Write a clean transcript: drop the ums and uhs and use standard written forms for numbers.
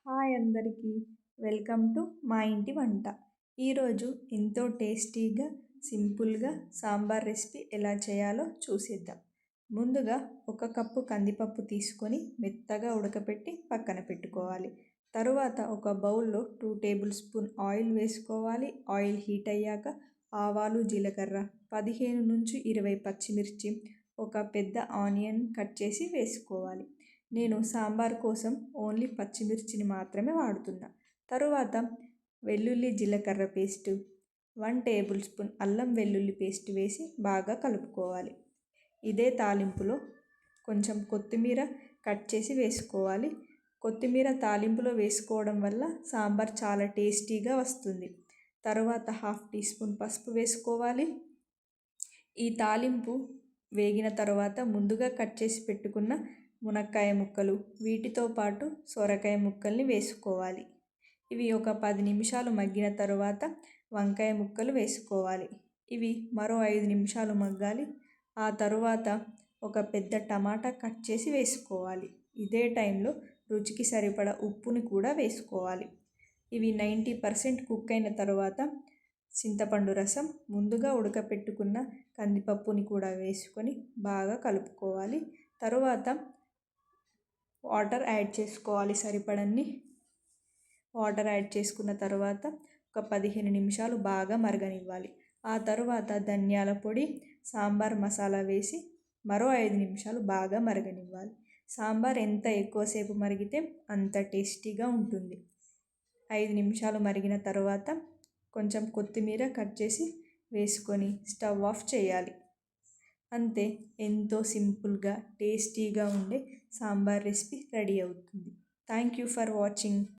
Hi అందరికీ, welcome to మా ఇంటి వంట. ఈరోజు ఎంతో టేస్టీగా సింపుల్గా సాంబార్ రెసిపీ ఎలా చేయాలో చూసేద్దాం. ముందుగా 1 కప్పు కందిపప్పు తీసుకొని మెత్తగా ఉడకపెట్టి పక్కన పెట్టుకోవాలి. తరువాత ఒక బౌల్లో 2 టేబుల్ స్పూన్ ఆయిల్ వేసుకోవాలి. ఆయిల్ హీట్ అయ్యాక ఆవాలు, జీలకర్ర, 15 నుంచి 20 పచ్చిమిర్చి, ఒక పెద్ద ఆనియన్ కట్ చేసి వేసుకోవాలి. నేను సాంబార్ కోసం ఓన్లీ పచ్చిమిర్చిని మాత్రమే వాడుతున్నా. తరువాత వెల్లుల్లి జీలకర్ర పేస్టు, 1 టేబుల్ స్పూన్ అల్లం వెల్లుల్లి పేస్ట్ వేసి బాగా కలుపుకోవాలి. ఇదే తాలింపులో కొంచెం కొత్తిమీర కట్ చేసి వేసుకోవాలి. కొత్తిమీర తాలింపులో వేసుకోవడం వల్ల సాంబార్ చాలా టేస్టీగా వస్తుంది. తరువాత 1/2 టీ స్పూన్ పసుపు వేసుకోవాలి. ఈ తాలింపు వేగిన తర్వాత ముందుగా కట్ చేసి పెట్టుకున్న మునక్కాయ ముక్కలు, వీటితో పాటు సొరకాయ ముక్కల్ని వేసుకోవాలి. ఇవి ఒక 10 నిమిషాలు మగ్గిన తర్వాత వంకాయ ముక్కలు వేసుకోవాలి. ఇవి మరో 5 నిమిషాలు మగ్గాలి. ఆ తరువాత ఒక పెద్ద టమాటా కట్ చేసి వేసుకోవాలి. ఇదే టైంలో రుచికి సరిపడా ఉప్పుని కూడా వేసుకోవాలి. ఇవి 90% కుక్ అయిన తర్వాత చింతపండు రసం, ముందుగా ఉడకపెట్టుకున్న కందిపప్పుని కూడా వేసుకొని బాగా కలుపుకోవాలి. తరువాత వాటర్ యాడ్ చేసుకోవాలి సరిపడన్ని. వాటర్ యాడ్ చేసుకున్న తర్వాత ఒక 15 నిమిషాలు బాగా మరగనివ్వాలి. ఆ తరువాత ధనియాల పొడి, సాంబార్ మసాలా వేసి మరో 5 నిమిషాలు బాగా మరగనివ్వాలి. సాంబార్ ఎంత ఎక్కువసేపు మరిగితే అంత టేస్టీగా ఉంటుంది. 5 నిమిషాలు మరిగిన తర్వాత కొంచెం కొత్తిమీర కట్ చేసి వేసుకొని స్టవ్ ఆఫ్ చేయాలి. అంతే, ఎంతో సింపుల్గా టేస్టీగా ఉండే సాంబార్ రెసిపీ రెడీ అవుతుంది. Thank you for watching.